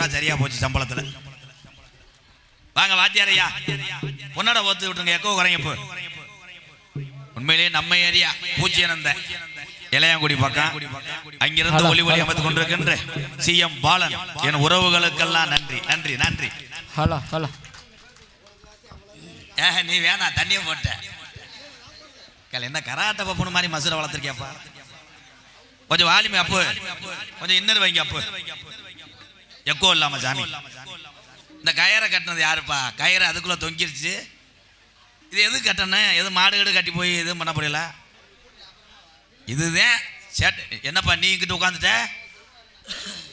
ரூபா சரியா போச்சு சம்பளத்துல. வாங்க வாத்தியாரையா பொன்னாட ஓத்து விட்டுருங்க, எக்கோ குறைங்க. இப்போ உண்மையிலேயே நம்ம ஏரியா பூச்சியனந்த இளையாங்குடி பக்கம் அங்கிருந்து ஒலி ஒலி அமைத்து கொண்டிருக்கின்ற சிஎம் பாலன் என் உறவுகளுக்கெல்லாம் நன்றி நன்றி நன்றி. ஹலோ ஹலோ நீ வேணா தண்ணியை போட்ட என்ன கராட்ட பப்புனு மாதிரி மசுரை வளர்த்துருக்கியாப்பா. கொஞ்சம் வாலிமை அப்பு, கொஞ்சம் இன்னர் வைங்க அப்பு, எக்கோ இல்லாம சாமி. இந்த கயிறை கட்டினது யாருப்பா? கயிறை அதுக்குள்ள தொங்கிருச்சு. இது எது கட்டணும்? எது மாடு கீடு கட்டி போய் எதுவும் பண்ண முடியல. இதுதான் சேட்டு. என்னப்பா நீ இங்கிட்டு உட்காந்துட்ட?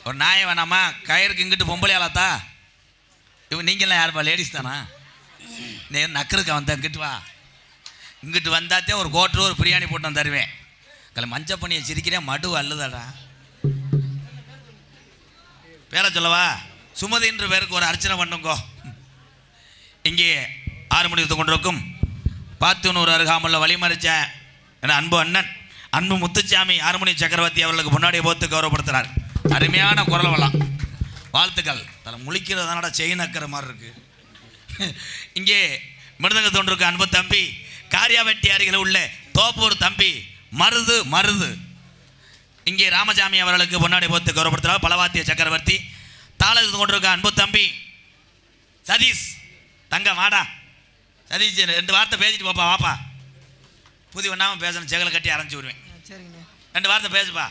ஒரு நாயை வேணாமா? கயிறுக்கு இங்கிட்டு பொம்பளை ஆளாத்தா? இவன் நீங்களாம் யாருப்பா? லேடிஸ் தானா? நீ நக்கருக்கா வந்த இங்கிட்டு வா. இங்கிட்டு வந்தாத்தே ஒரு கோட்டரு ஒரு பிரியாணி போட்டு நான் தருவேன். மஞ்ச பண்ணியை சிரிக்கிறேன், மடு அல்லதாடா. பேரை சொல்லவா? சுமதின்ற பேருக்கு ஒரு அர்ச்சனை பண்ணுங்கோ. இங்கே 6 மணி கொண்டிருக்கும் 10 அருகாமல் வழிமறிச்ச என அன்பு அண்ணன் அன்பு முத்துச்சாமி 6 மணி சக்கரவர்த்தி அவர்களுக்கு முன்னாடியே போத்து கௌரவப்படுத்துறார். அருமையான குரல் வளம், வாழ்த்துக்கள். தலை முழிக்கிறதானடா செயின் அக்கிற மாதிரி இருக்கு. இங்கே மிருதங்க தோன்றிருக்க அன்பு தம்பி காரியாவெட்டி அருகில் உள்ள தோப்பூர் தம்பி மருது மருது. இங்கே ராமசாமி அவர்களுக்கு முன்னாடி போத்து கௌரவப்படுத்துறார். பலவாத்திய சக்கரவர்த்தி தாளத்து கொண்டிருக்க அன்பு தம்பி சதீஷ் தங்க வாடா. சதீஷ் 2 வார்த்தை பேசிட்டு போப்பா. வாப்பா, புதி ஒன்றாமல் பேசணும், செகலை கட்டி அரைஞ்சி விடுவேன். 2 வார்த்தை பேசுப்பா.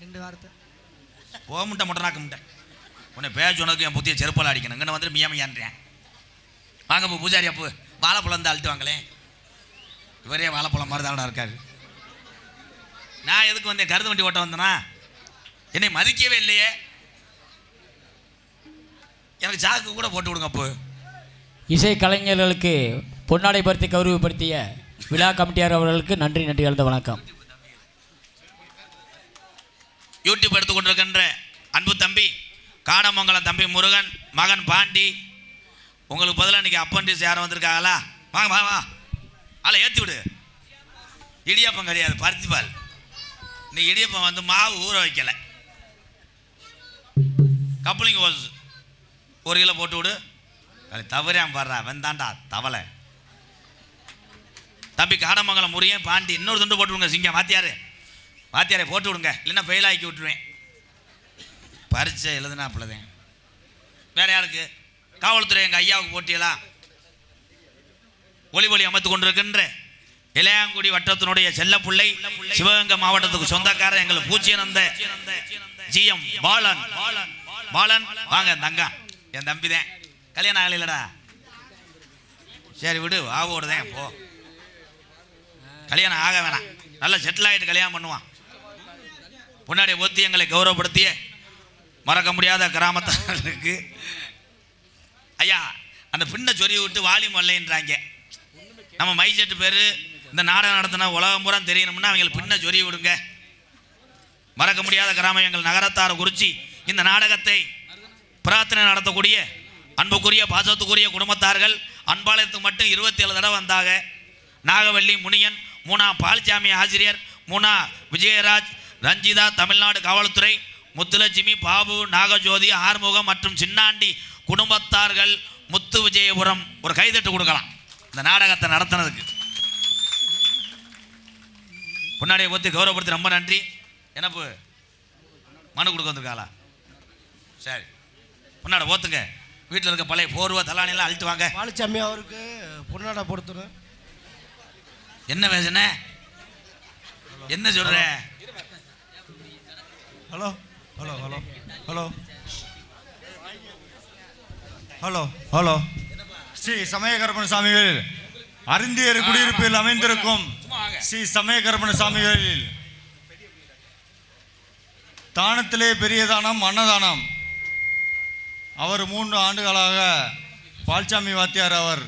2 வார்த்தை போக முட்டை முட்டைனாக்க முட்டை உன்னை பேச உனக்கு என் புத்திய செருப்பால் அடிக்கணும். இங்கே வந்துட்டு மியாமையான்றேன். வாங்க போ பூஜாரி அப்பு, வாழைப்பழம் தான் அழுட்டு வாங்களேன். இவரே வாழைப்பழம் மாதிரி தானடா இருக்காரு. நான் எதுக்கு வந்தேன்? கருது வண்டி ஓட்ட வந்தேனா? என்னை மதிக்கவே இல்லையே. எனக்கு சாக்கு கூட போட்டு விடுங்க. அப்போ இசை கலைஞர்களுக்கு பொன்னாடை படுத்தி கௌரவப்படுத்திய விழா கமிட்டியார் அவர்களுக்கு நன்றி நன்றி கலந்த வணக்கம். யூடியூப் எடுத்து கொண்டிருக்கின்ற அன்பு தம்பி காடமங்கலம் தம்பி முருகன் மகன் பாண்டி, உங்களுக்கு பதிலாக இன்னைக்கு அப்பண்டிஸ் யாரும் வந்திருக்காங்களா? வாங்க வா வா, ஆளை ஏற்றி விடு. இடியாப்பம் கிடையாது, பருத்திப்பால். இன்னைக்கு இடியாப்பம் வந்து மாவு ஊற வைக்கலை. கப்ளிங் ஹோஸ் 1 கிலோ போட்டு விடு. அது தவறாம பாடுறா வெந்தாண்டா தவளை. தம்பி காடமங்கலம் முருகன் பாண்டி இன்னொரு துண்டு போட்டு விடுங்க. சிங்கம் வாத்தியாரே போட்டு விடுங்க, இல்லைன்னா ஃபெயில் ஆக்கி விட்டுருவேன். பரீட்சை எழுதுனாப்புலதேன். வேற யாருக்கு? காவல்துறை எங்கள் ஐயாவுக்கு போட்டியலாம். ஒளி ஒளி அமைத்து கொண்டிருக்கின்ற இளையாங்குடி வட்டத்தினுடைய செல்லப்புள்ளை சிவகங்கை மாவட்டத்துக்கு சொந்தக்காரர் எங்களுக்கு பூச்சியனந்த ஜிஎம் பாலன். பாலன் வாங்க தங்கா, என் தம்பி தான். கல்யாணம் ஆகலடா? சரி விடு, ஆவோடுதேன் போ. கல்யாணம் ஆக வேணாம், நல்லா செட்டில் ஆகிட்டு கல்யாணம் பண்ணுவான். முன்னாடி ஒத்தி எங்களை கௌரவப்படுத்திய மறக்க முடியாத கிராமத்தாருக்கு ஐயா அந்த பின்ன சொறி விட்டு வாலிம் வரலைன்றாங்க. நம்ம மைசெட்டு பேர் இந்த நாடகம் நடத்தின உலகம் பூரா தெரியணும்னா அவங்களுக்கு பின்ன சொறி விடுங்க. மறக்க முடியாத கிராமம் எங்கள் நகரத்தார் குறிச்சி இந்த நாடகத்தை பிரார்த்தனை நடத்தக்கூடிய அன்புக்குரிய பாசத்துக்குரிய குடும்பத்தார்கள் அன்பாலயத்துக்கு மட்டும் 27 தடவை வந்தாங்க. நாகவள்ளி முனியன், மூனா பால்சாமி ஆசிரியர், மூனா விஜயராஜ், ரஞ்சிதா தமிழ்நாடு காவல்துறை, முத்துலட்சுமி, பாபு, நாகஜோதி, ஆறுமுகம் மற்றும் சின்னாண்டி குடும்பத்தார்கள் முத்து விஜயபுரம். ஒரு கைதட்டு கொடுக்கலாம் இந்த நாடகத்தை நடத்தினதுக்கு. முன்னாடியே ஒத்தி கௌரவப்படுத்தி ரொம்ப நன்றி. என்னப்பு மனு கொடுக்க வந்திருக்காளா? சரி முன்னாடி ஓத்துங்க. வீட்டில் இருக்க பழைய போர்வா தலானிலாம் அழுத்து வாங்க. பாலிச்சாமி அவருக்கு பொன்னாடை பொறுத்துரு. என்ன பேசுன? என்ன சொல்ற? Hello hello hello hello hello hello Sri சமயகரப்பண சாமிகள் அருந்தியர் குடியிருப்பில் அமைந்திருக்கும் ஸ்ரீ சமயகரப்பண சாமிகளில் தானத்திலே பெரிய தானம் அன்னதானம். அவர் 3 ஆண்டுகளாக பால்சாமி வாத்தியார் அவர்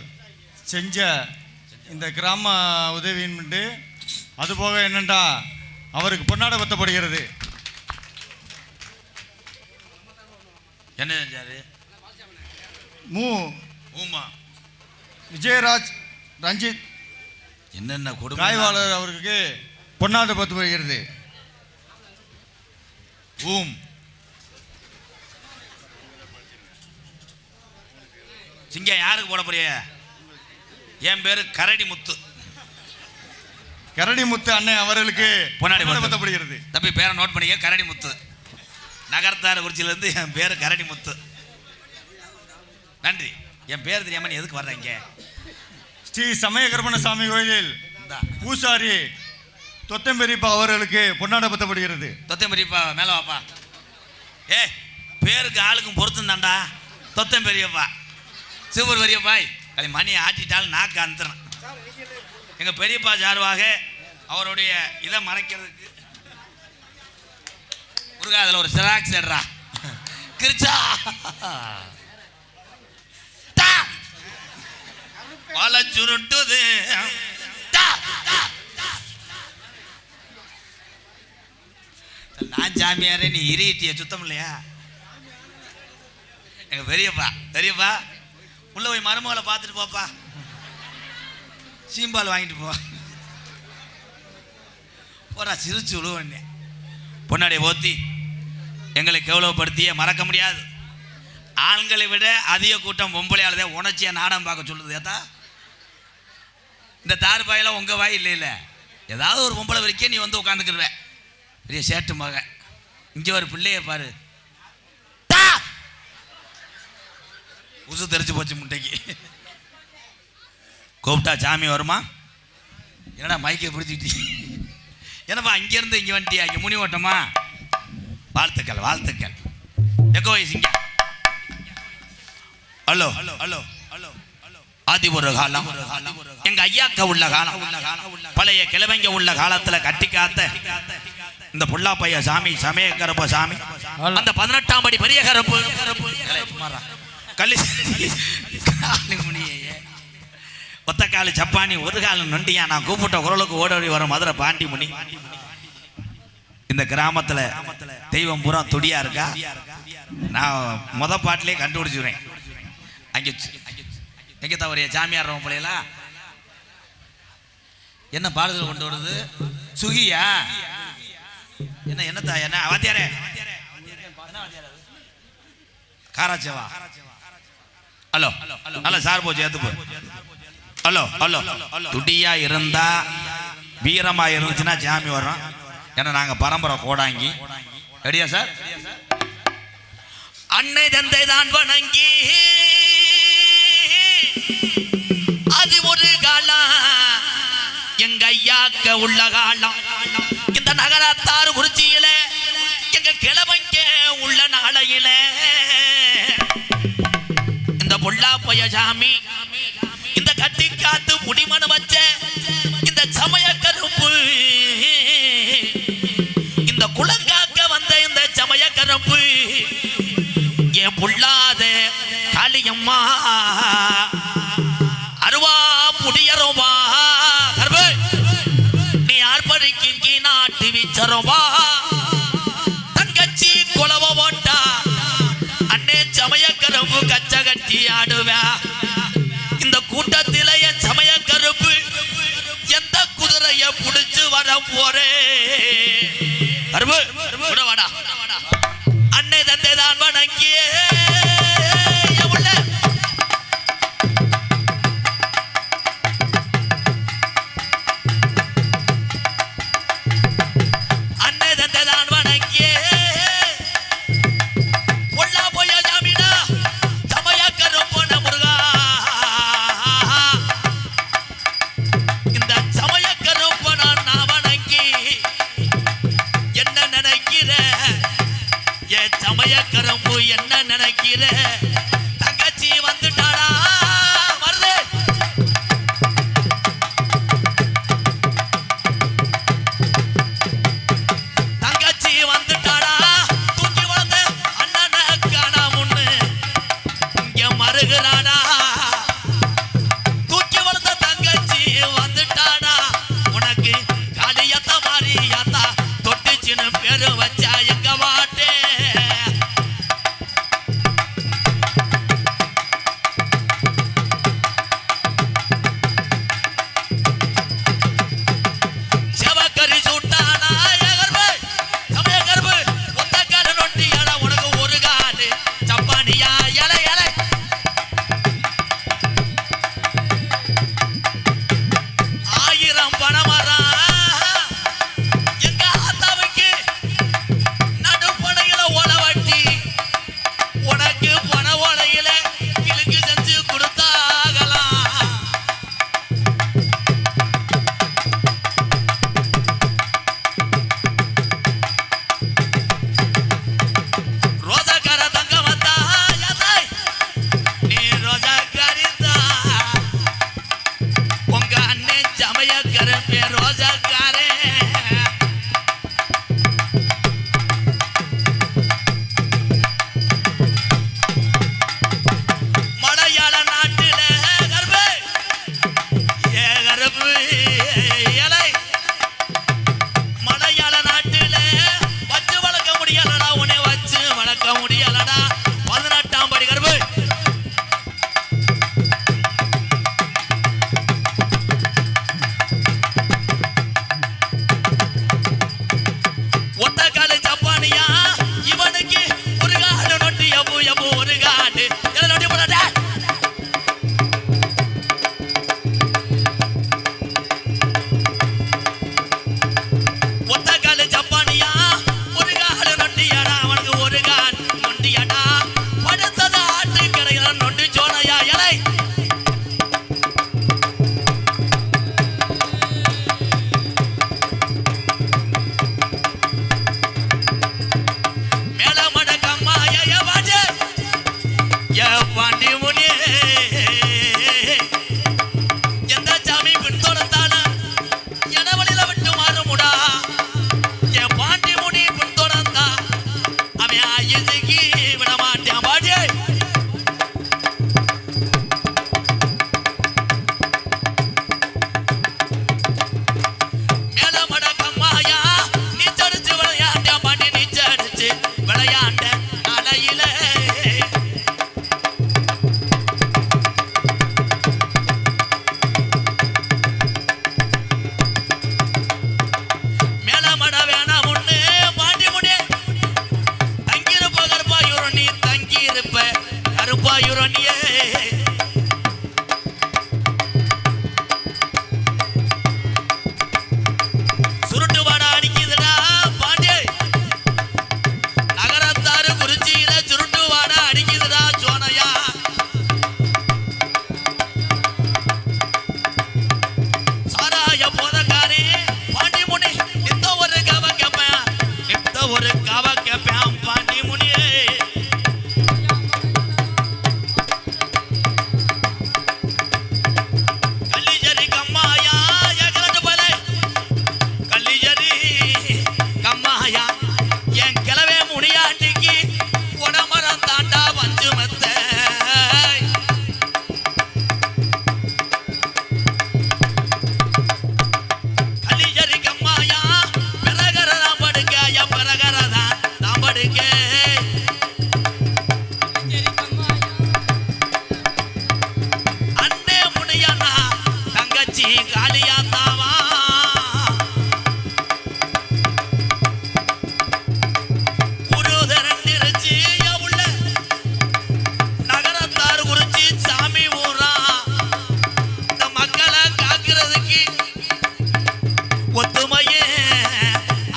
செஞ்ச இந்த கிராம உதவியின்ட்டு அதுபோக என்னண்டா அவருக்கு பொன்னாடை பத்தப்படுகிறது. என்ன செஞ்சாரு? விஜயராஜ், ரஞ்சித் என்னென்ன கொடுமை காய்வாளர் அவருக்கு பொன்னாடை பத்தப்படுகிறது. சிங்கம் யாருக்கு போட போறிய? என் பேரு கரடி முத்து. கரடி முத்து அண்ணன் அவர்களுக்கு பொன்னாடை பத்தப்படுகிறது. தம்பி பேரை நோட் பண்ணிக்க, கரடி முத்து. நகர்த்தார குறிச்சியிலேருந்து என் பேர் கரடி முத்து. நன்றி. என் பேர் தெரியாம நீ எதுக்கு வர்றீங்க? ஸ்ரீ சமயகர்மணசாமி கோயிலில் பூசாரி தொத்தம்பெரியப்பா அவர்களுக்கு பொன்னாடை பத்தப்படுகிறது. தொத்தம்பெரியப்பா மேலே வாப்பா. ஏ பேருக்கு ஆளுக்கும் பொருத்தம் தாண்டா. தொத்தம்பெரியப்பா சூப்பர் பெரியப்பாய். அது மணி ஆட்டிட்டாலும் நாக்கு அந்தரன். எங்கள் பெரியப்பா சார்பாக அவருடைய இதை மறைக்கிறதுக்கு முருகா அதில் ஒரு சிராக்ஸ் எடுறா. கிரிச்சா பல சுருட்டுது. நான் ஜாமியாரே, நீ இறையிட்டிய சுத்தம் இல்லையா? எங்க பெரியப்பா பெரியப்பா உள்ள போய் மருமகளை பார்த்துட்டு போப்பா. சீம்பால் வாங்கிட்டு போ. போறா சிரிச்சு விழுவண்ணே. பொன்னாடைய போத்தி எங்களை கேவலப்படுத்திய மறக்க முடியாது. ஆண்களை விட அதிக கூட்டம் பொம்பளையாளதே உணர்ச்சியை நாடகம் பார்க்க சொல்லுது. ஏத்தா இந்த தார் பாயெல்லாம் உங்கள் வாய் இல்லை இல்லை, ஏதாவது ஒரு பொம்பளை வரைக்கும் நீ வந்து உட்காந்துக்கிடுவ. பெரிய சேட்டு மகன். இங்கே ஒரு பிள்ளைய பாரு, உசு தெரிச்சு போச்சு முட்டைக்கு. கூப்பிட்டா சாமி வருமா? என்னடா மைக்கை பிடிச்சிக்கிட்டி? என்னப்பா இங்கேருந்து இங்கே வந்துட்டியா? இங்கே முனி ஓட்டமா? வாழ்த்துக்கள் வாழ்த்துக்கள். எக்கோ சிங்க. ஹலோ ஹலோ ஹலோ ஹலோ ஆதி ஒரு காலம் எங்க ஐயாக்க உள்ள காலம், பழைய கிழவங்க உள்ள காலத்துல கட்டி காத்த இந்த புள்ளா பைய சாமி சமய கருப்ப சாமி, அந்த 18ஆம் படி பெரிய கருப்பு கல்லி ஒத்தக்காலு சப்பானி ஒரு காலம் நொண்டியா. நான் கூப்பிட்ட குரலுக்கு ஓடோடி வர மதுரை பாண்டி முனி. இந்த கிராமத்துல தெய்வம் பூரா துடியா இருக்கா? நான் முத பாட்டிலே கண்டுபிடிச்சுறேன். அங்கே எங்கே தவறிய சாமியார் பிள்ளைகளா என்ன பாடல்கள் கொண்டு வருது? சுகியா என்ன என்னத்தா என்ன வாத்தியாரே காராச்சேவா? ஹலோ ஹலோ சார் போச்சு ஏத்து போ. ஹலோ ஹலோ துடியா இருந்தா வீரமா இருந்துச்சுன்னா சாமி வர்றோம். ஏன்னா நாங்க பரம்பரை கோடாங்கி. ரெடியா சார்? அன்னை தந்தை தான் வணங்கி அது ஒரு காலம் எங்க ஐயாக்க உள்ள காலம். இந்த நகரத்தாறு குறிச்சியில எங்க கிழவங்க உள்ள நாளையில இந்த புள்ளா பைய சாமி, இந்த கட்டி காத்து முடிமனு வச்ச இந்த சமய கருப்பு, இந்த குளங்காக்க வந்த இந்த சமய கருப்பு என் புள்ளாத காளியம்மா அருவா புடியரோவா கருப்பு நீ ஆர்ப்பரிக்கு நாட்டு விச்சரோவா தங்கச்சி குலவ ஓட்டா அண்ணே சமய கருப்பு கச்ச கட்டி ஆடுவா. இந்த கூட்டத்தில என் சமய கருப்பு எந்த குதிரைய புடிச்சு வர போறே கருப்பு கூட வாடா. அன்னை தந்தை தான் வணங்கியே சமயக்கரம்பு என்ன நினைக்கிற தங்கச்சி வந்துட்டாடா வருது. தங்கச்சி வந்துட்டாடா தூக்கி வளர்ந்த அண்ணன காணாமுன்னு இங்க மருகிறாடா. தூக்கி வளர்ந்த தங்கச்சி வந்துட்டாடா உனக்கு காளியத்த மாரியாத்தா தொட்டுச்சின்னு பேரு வச்சா எங்க வாட்டே வந்துருச்சு காளியாத்தாவா குரு திரண்டிருச்சு உள்ள நகரத்தார் குறிச்சி சாமி ஊரா இந்த மக்களை காக்கிறதுக்கு ஒத்துமையே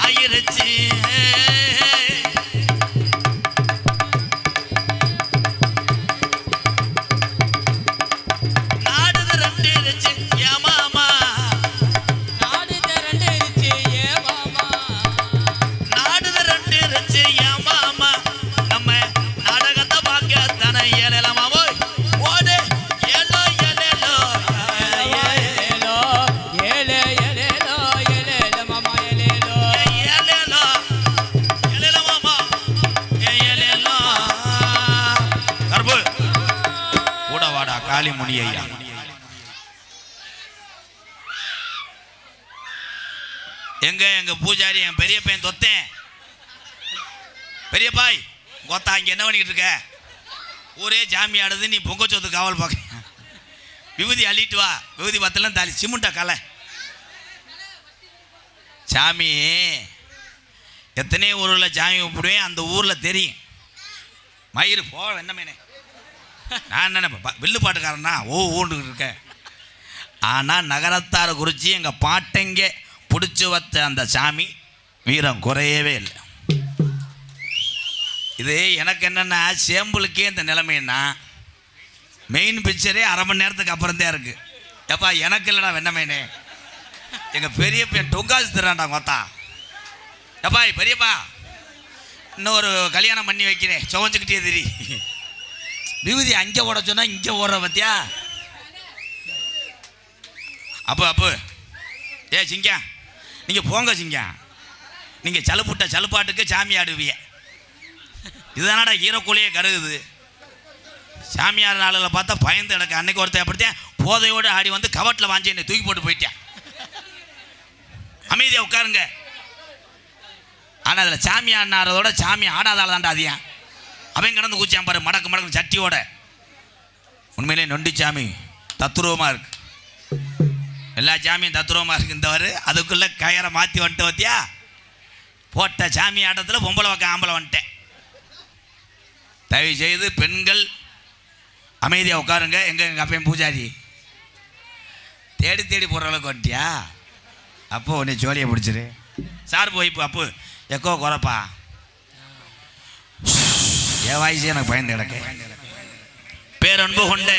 ஆயிருச்சு காளிமுனி ஐயா எங்க பூஜாரி என் பெரிய பையன் தொத்தேன் பெரிய பாய் கோத்தா இங்க என்ன பண்ணிக்கிட்டு இருக்க ஊரே ஜாமி ஆடுது நீ பொங்கச்சோத்து காவல் பார்க்க விபூதி அள்ளிட்டு வா விபூதி பத்தலாம் தாலி சிமுண்டா கலை சாமி எத்தனை ஊரில் சாமி கும்பிடுவேன் அந்த ஊரில் தெரியும் மயிறு போ என்ன மேனே நான் நினைப்பேன் வில்லு பாட்டுக்காரனா ஓண்டு இருக்கேன் ஆனால் நகரத்தாரை குறித்து எங்கள் பாட்டைங்க பிடிச்சி வச்ச அந்த சாமி வீரம் குறையவே இல்லை இது எனக்கு என்னென்னா சேம்புளுக்கே இந்த நிலைமைன்னா மெயின் பிக்சரே அரை மணி நேரத்துக்கு அப்புறம் தான் இருக்குது எப்பா எனக்கு இல்லைடா வெண்ணமேனே எங்கள் பெரிய பையன் டொங்காசு தர்றான்டா கொத்தா எப்பா பெரியப்பா இன்னொரு கல்யாணம் பண்ணி வைக்கிறேன் சுவஞ்சுக்கிட்டே தெரி விபூதி அங்கே ஓட சொன்னால் இங்கே ஓடுற பத்தியா அப்போ ஏ சிங்கா நீங்கள் போங்க சிங்கா நீங்கள் சலுப்பாட்டுக்கு சாமி ஆடுவிய இதுதானடா ஈரக்கூலியே கருகுது சாமியார் நாளில் பார்த்தா பயந்து கிடக்கு அன்னைக்கு ஒருத்தர் அப்படித்தான் போதையோடு ஆடி வந்து கவட்டில் வாங்கி என்னை தூக்கி போட்டு போயிட்டேன் அமைதியாக உட்காருங்க ஆனால் அதில் சாமி ஆடினாரதோட சாமி ஆடாதால தான்டா அதிகம் அவன் கிடந்து கூச்சான் பாரு மடக்கு சட்டியோட உண்மையிலே நொண்டி சாமி தத்துருவமாக இருக்கு எல்லா சாமியும் தத்துருவமாக இருக்கு இந்தவர் அதுக்குள்ளே கயரை மாற்றி வந்துட்டு வத்தியா போட்ட சாமி ஆட்டத்தில் பொம்பளை பக்கம் ஆம்பளை வந்துட்டேன் தயவு செய்து பெண்கள் அமைதியாக உட்காருங்க எங்கள் அப்பையும் பூஜாரி தேடி போடுற அளவுக்கு வந்துட்டியா அப்போ உன்னை ஜோலியை பிடிச்சிரு சார் போய் இப்போ அப்போ எக்கோ குறைப்பா என் வாய்ஸே எனக்கு பயந்து கிடக்கு பேரன்பு கொண்ட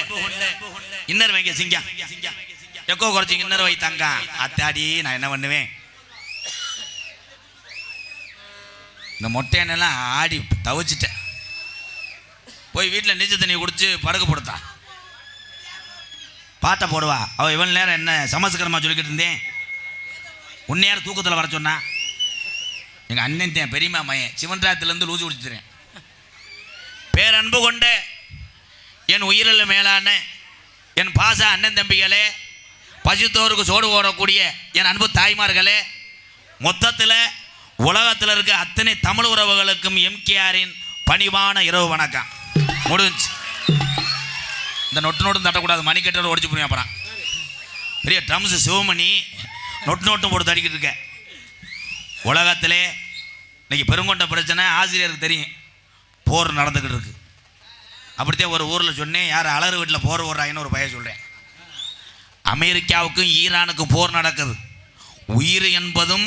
இன்னர் வைங்க சிங்கா எக்கோ குறைச்சிங்க இன்னர் வை தங்க அத்தாடி நான் என்ன பண்ணுவேன் இந்த மொட்டையெல்லாம் ஆடி தவிச்சிட்டேன் போய் வீட்டில் நீச்சல் தண்ணி குடிச்சு படுக்க போடுத்தா பாட்டை போடுவா அவள் இவ்வளோ நேரம் என்ன சமஸ்கிரமாக சொல்லிக்கிட்டு இருந்தேன் உன்னையார் தூக்கத்தில் வர சொன்னா எங்கள் அண்ணன் தேன் பெரியமா மையன் சிவன்ராத்திலேருந்து லூசி குடிச்சுறேன் பேரன்பு கொண்ட என் உயிரில் மேலான என் பாச அண்ணன் தம்பிகளே பசித்தோருக்கு சோடு ஓடக்கூடிய என் அன்பு தாய்மார்களே மொத்தத்தில் உலகத்தில் இருக்க அத்தனை தமிழ் உறவுகளுக்கும் எம்கேஆரின் பணிவான இரவு வணக்கம் முடிஞ்சு இந்த நொட்டு தட்டக்கூடாது மணிக்கட்டோடு ஒடிச்சு போய் அப்புறம் பெரிய ட்ரம்ஸ் சிவமணி நொட்டு போட்டு தடிக்கிட்டு இருக்க உலகத்திலே இன்னைக்கு பெருங்கொண்ட பிரச்சனை ஆசிரியருக்கு தெரியும் போர் நடந்துக்கிட்டு இருக்கு அப்படித்தான் ஒரு ஊரில் சொன்னேன் யார் அலறு வீட்டில் போர் ஓடுறாங்கன்னு ஒரு பையன் சொல்கிறேன் அமெரிக்காவுக்கும் ஈரானுக்கும் போர் நடக்குது உயிர் என்பதும்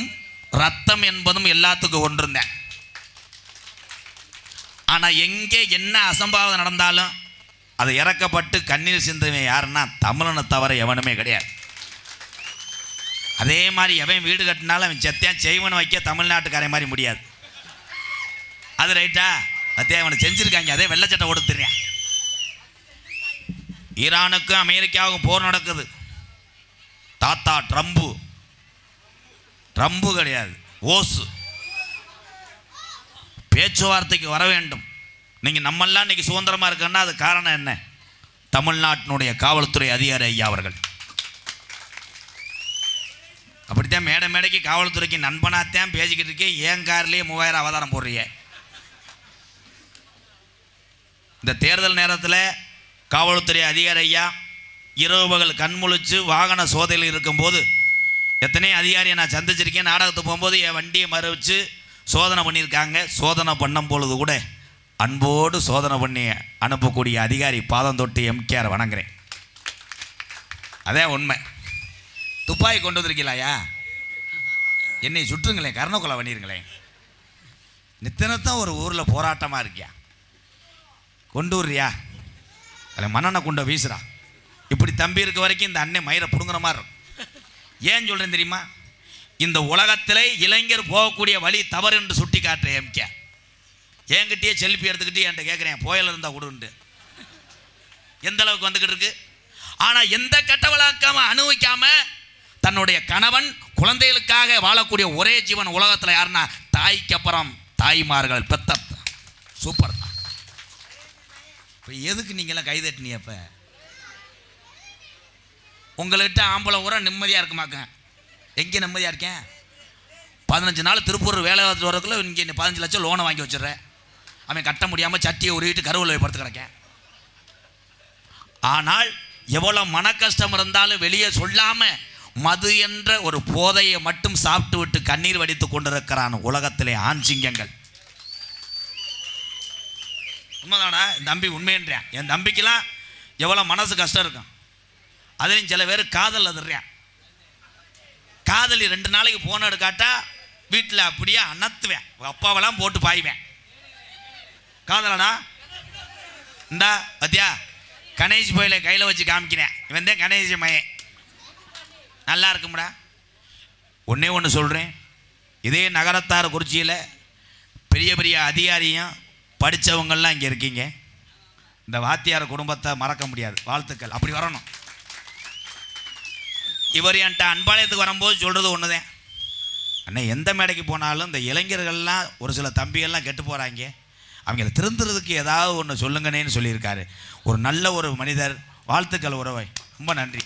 ரத்தம் என்பதும் எல்லாத்துக்கும் ஒன்றுந்தேன் ஆனால் எங்கே என்ன அசம்பாவிதம் நடந்தாலும் அதை இறக்கப்பட்டு கண்ணீர் சிந்துவன் யாருன்னா தமிழனை தவிர எவனுமே கிடையாது அதே மாதிரி எவன் வீடு கட்டினாலும் அவன் செத்தியான் செய்வன் வைக்க தமிழ்நாட்டுக்காரன் மாதிரி முடியாது அது ரைட்டா அதே அவனை செஞ்சுருக்காங்க அதே வெள்ளச்சட்டை கொடுத்துறேன் ஈரானுக்கும் அமெரிக்காவுக்கும் போர் நடக்குது தாத்தா ட்ரம்பு கிடையாது ஓசு பேச்சுவார்த்தைக்கு வர வேண்டும் நீங்கள் நம்மெல்லாம் இன்னைக்கு சுதந்திரமாக இருக்குன்னா அது காரணம் என்ன தமிழ்நாட்டினுடைய காவல்துறை அதிகாரி ஐயா அவர்கள் அப்படித்தான் மேடைக்கு காவல்துறைக்கு நண்பனாத்தான் பேசிக்கிட்டு இருக்கேன் ஏன் கார்லேயே 3000 அவதாரம் போடுறீங்க இந்த தேர்தல் நேரத்தில் காவல்துறை அதிகாரி ஐயா இரவு பகல் கண்முழிச்சு வாகன சோதனையில் இருக்கும்போது எத்தனை அதிகாரியை நான் சந்திச்சிருக்கேன். நாடகத்துக்கு போகும்போது என் வண்டியை மறைச்சு சோதனை பண்ணியிருக்காங்க. சோதனை பண்ணும் பொழுது கூட அன்போடு சோதனை பண்ணி அனுப்பக்கூடிய அதிகாரி பாதம் தொட்டு எம்கேஆர் வணங்குறேன். அதே உண்மை. துப்பாக்கி கொண்டு வந்திருக்கீங்களாயா? என்னை சுற்றுங்களேன், கருணை பண்ணிருங்களேன். நித்தனத்தான் ஒரு ஊரில் போராட்டமாக இருக்கியா, கொண்டு வர்றியா? அதில் மண்ணெண்ணை குண்டை வீசுறா. இப்படி தம்பி இருக்க வரைக்கும் இந்த அண்ணன் மயிரை பிடுங்குற மாதிரி இருக்கும். ஏன் சொல்கிறேன் தெரியுமா? இந்த உலகத்தில் இளைஞர் போகக்கூடிய வழி தவறு என்று சுட்டி காட்டுற எம்கே என்கிட்டயே செல்ஃபி எடுத்துக்கிட்டு என்கிட்ட கேட்குறேன், புயல் இருந்தால் கொடுண்டு எந்த அளவுக்கு வந்துக்கிட்டு இருக்கு. ஆனால் எந்த கெட்ட வழக்காம அனுபவிக்காம தன்னுடைய கணவன் குழந்தைகளுக்காக வாழக்கூடிய ஒரே ஜீவன் உலகத்தில் யாருன்னா தாய்க்கு அப்புறம் தாய்மார்கள் பெத்த. சூப்பர் தான். இப்போ எதுக்கு நீங்களாம் கைதட்டினீங்க? இப்போ உங்கள்கிட்ட ஆம்பளை ஊரா நிம்மதியாக இருக்குமாக்க? எங்கே நிம்மதியாக இருக்கேன்? 15 நாள் திருப்பூர் வேலை பார்த்துட்டு வரக்குள்ள இங்கே 15 லட்சம் லோனை வாங்கி வச்சிடுறேன். அவன் கட்ட முடியாமல் சட்டியை உருவிட்டு கருவில் படுத்து கிடக்கேன். ஆனால் எவ்வளோ மன கஷ்டம் இருந்தாலும் வெளியே சொல்லாமல் மது என்ற ஒரு போதையை மட்டும் சாப்பிட்டு விட்டு கண்ணீர் வடித்து கொண்டிருக்கிறான் உலகத்திலே ஆண் சிங்கங்கள். உண்மைதானா? என் தம்பி உண்மைன்றேன். என் தம்பிக்கெல்லாம் எவ்வளோ மனசு கஷ்டம் இருக்கும். அதுலேயும் சில பேர் காதல் அதிர்றேன். காதலி 2 நாளைக்கு போன எடுக்காட்டா வீட்டில் அப்படியே அனத்துவேன், அப்பாவெல்லாம் போட்டு பாய்வேன். காதலடா இந்தா பத்தியா கணேஷ் போயில கையில் வச்சு காமிக்கிறேன், இவன் தான் கணேஷ் மையன், நல்லா இருக்கும்டா. ஒன்றே ஒன்று சொல்கிறேன், இதே நகரத்தார் குறிச்சியில் பெரிய பெரிய அதிகாரியும் படித்தவங்கள்லாம் இங்கே இருக்கீங்க. இந்த வாத்தியார் குடும்பத்தை மறக்க முடியாது. வாழ்த்துக்கள். அப்படி வரணும். இவர் என்கிட்ட அன்பாளையத்துக்கு வரும்போது சொல்கிறது ஒன்று தான், அண்ணே எந்த மேடைக்கு போனாலும் இந்த இளைஞர்கள்லாம் ஒரு சில தம்பிகள்லாம் கெட்டு போகிறாங்க, அவங்கள திருந்துறதுக்கு ஏதாவது ஒன்று சொல்லுங்கன்னேன்னு சொல்லியிருக்காரு. ஒரு நல்ல ஒரு மனிதர். வாழ்த்துக்கள் உறவை, ரொம்ப நன்றி.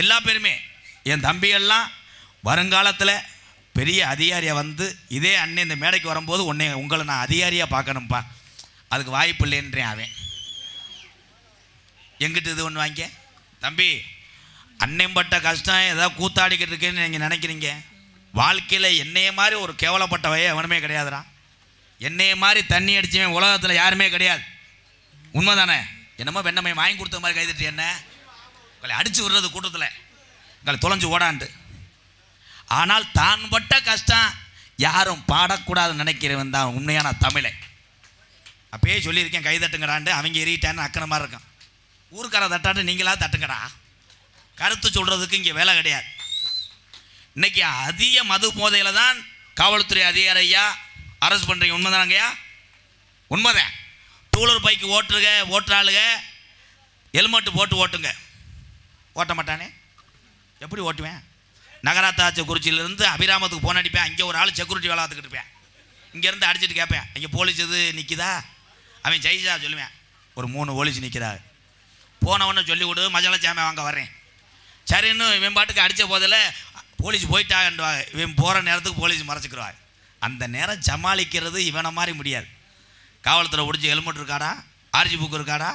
எல்லா பேருமே என் தம்பிகள்லாம் வருங்காலத்தில் பெரிய அதிகாரியாக வந்து இதே அண்ணன் இந்த மேடைக்கு வரும்போது உங்களை நான் அதிகாரியாக பார்க்கணும்ப்பா, அதுக்கு வாய்ப்பு இல்லைன்றேன். அவன் எங்கிட்ட இது ஒன்று வாங்கிக்க தம்பி, அண்ணன் பட்ட கஷ்டம் ஏதாவது கூத்தாடிக்கிட்டு இருக்கேன்னு நீங்கள் நினைக்கிறீங்க. வாழ்க்கையில் என்னைய மாதிரி ஒரு கேவலப்பட்ட வய எவனுமே கிடையாதுடா. என்னைய மாதிரி தண்ணி அடிச்சவன் உலகத்தில் யாருமே கிடையாது. உண்மை தானே? என்னமோ வெண்ணமை வாங்கி கொடுத்த மாதிரி கைதிட்டு என்ன உங்களை அடித்து விடுறது கூட்டத்தில் உங்களை தொலைஞ்சு ஓடாண்டு. ஆனால் தான் பட்ட கஷ்டம் யாரும் பாடக்கூடாதுன்னு நினைக்கிறவன் தான் உண்மையான தமிழை. அப்பயே சொல்லியிருக்கேன், கைதட்டுங்கடாண்டு. அவங்க எறிட்டான்னு அக்கன மாதிரி இருக்கான். ஊருக்கார தட்டாட்டு நீங்களா தட்டுங்கடா. கருத்து சொல்கிறதுக்கு இங்கே வேலை கிடையாது. இன்றைக்கி அதிக மது போதையில் தான் காவல்துறை அதிகாரியா அரெஸ்ட் பண்ணுறீங்க. உண்மைதானங்கய்யா? உண்மைதான். டூலர் பைக்கு ஓட்டுறாளுங்க ஹெல்மெட்டு போட்டு ஓட்டுங்க. ஓட்ட மாட்டானே, எப்படி ஓட்டுவேன்? நகராத்தாட்சி குறிச்சியிலேருந்து அபிராமத்துக்கு போன் அடிப்பேன், அங்கே ஒரு ஆள் செக்யூரிட்டி வேலை பார்த்துக்கிட்டு இருப்பேன். இங்கேருந்து அடிச்சுட்டு கேட்பேன், இங்கே போலீஸ் இது நிற்கிதா? அவன் ஜெயிச்சா சொல்லுவேன், ஒரு 3 போலீஸ் நிற்கிறாரு. போனவொன்னு சொல்லி விடு, மசாலா சாமை வாங்க வர்றேன். சரின்னு இவன் பாட்டுக்கு அடித்த போதில் போலீஸ் போயிட்டாங்கன்னுவாங்க. இவன் போகிற நேரத்துக்கு போலீஸ் மறைச்சிக்கிடுவாங்க. அந்த நேரம் சமாளிக்கிறது இவனை மாதிரி முடியாது. காவல்துறை பிடிச்சி ஹெல்மெட் இருக்காடா, ஆர்ஜி புக்கு இருக்காடா,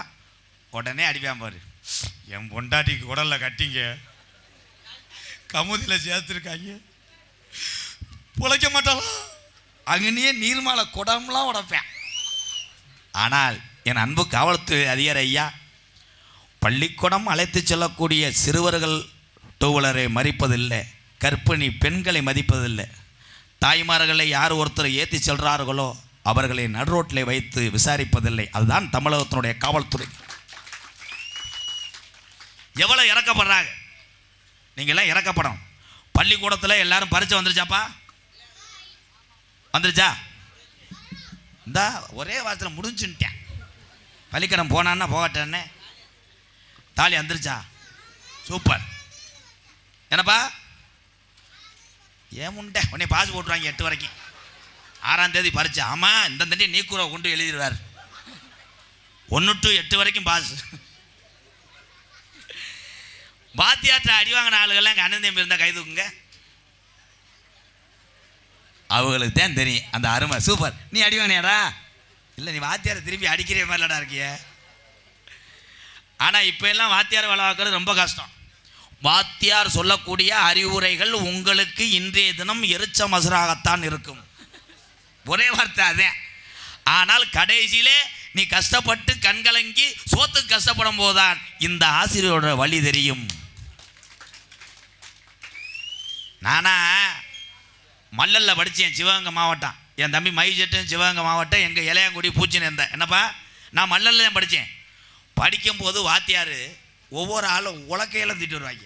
உடனே அடிப்பான் பாரு. என் பொண்டாட்டிக்கு உடலில் கட்டிங்க, கமுதியில் சேர்த்துருக்காங்க, பிழைக்க மாட்டாளா, அங்கேயே நீர்மாலை குடம்லாம் உடைப்பேன். ஆனால் என் அன்பு காவல்துறை அதிகாரி ஐயா, பள்ளிக்கூடம் அழைத்து செல்லக்கூடிய சிறுவர்கள் டூவீலரை மதிப்பதில்லை, கர்ப்பிணி பெண்களை மதிப்பதில்லை, தாய்மார்களை யார் ஒருத்தர் ஏற்றி செல்கிறார்களோ அவர்களை நடுரோட்டில் வைத்து விசாரிப்பதில்லை. அதுதான் தமிழகத்தினுடைய காவல்துறை. எவ்வளோ இறக்கப்படுறாங்க. நீங்கள்லாம் இறக்கப்படணும். பள்ளிக்கூடத்தில் எல்லாரும் பரீட்சை வந்துருச்சாப்பா? வந்துருச்சா? இந்தா ஒரே வாரத்தில் முடிஞ்சுன்ட்டேன். பள்ளிக்கூடம் போனான்னா போகட்டேன்னு. தாலி வந்துருச்சா? சூப்பர். என்னப்பா ஏன் முண்டை உடனே பாஸ் போட்டுருவாங்க 8 வரைக்கும். 6ஆம் தேதி பரீட்சை. ஆமாம், இந்த தண்டி நீக்கூரை கொண்டு எழுதிடுவார். 1 to 8 வரைக்கும் பாஸ். பாத்தியாற்ற அடி வாங்கின ஆளுகள்லாம் எங்கள் அண்ணன் தம்பி இருந்தால் கை தூக்குங்க. அவங்களுக்கு தான் தெரியும் அந்த அருமை. சூப்பர். நீ அடி வாங்கினியாடா? இல்லை, நீ வாத்தியாரை திரும்பி அடிக்கிற மாதிரிலடா இருக்கிய. ஆனால் இப்போ எல்லாம் வாத்தியார் வேலை பார்க்கறது ரொம்ப கஷ்டம். வாத்தியார் சொல்லக்கூடிய அறிவுரைகள் உங்களுக்கு இன்றைய தினம் எரிச்ச மசுராகத்தான் இருக்கும். ஒரே வார்த்தை அதே. ஆனால் கடைசியிலே நீ கஷ்டப்பட்டு கண்கலங்கி சோத்துக்கு கஷ்டப்படும் போதுதான் இந்த ஆசிரியரோட வழி தெரியும். நானா மல்லல்ல படித்தேன், சிவகங்கை மாவட்டம். என் தம்பி மைஜெட்டும் சிவகங்கை மாவட்டம், எங்கள் இளையாங்குடி பூச்சின்னு இருந்தேன். என்னப்பா நான் மல்லல்ல தான் படித்தேன். படிக்கும்போது வாத்தியார் ஒவ்வொரு ஆளும் உலக்கையெல்லாம் தூக்கிட்டு வருவாங்க.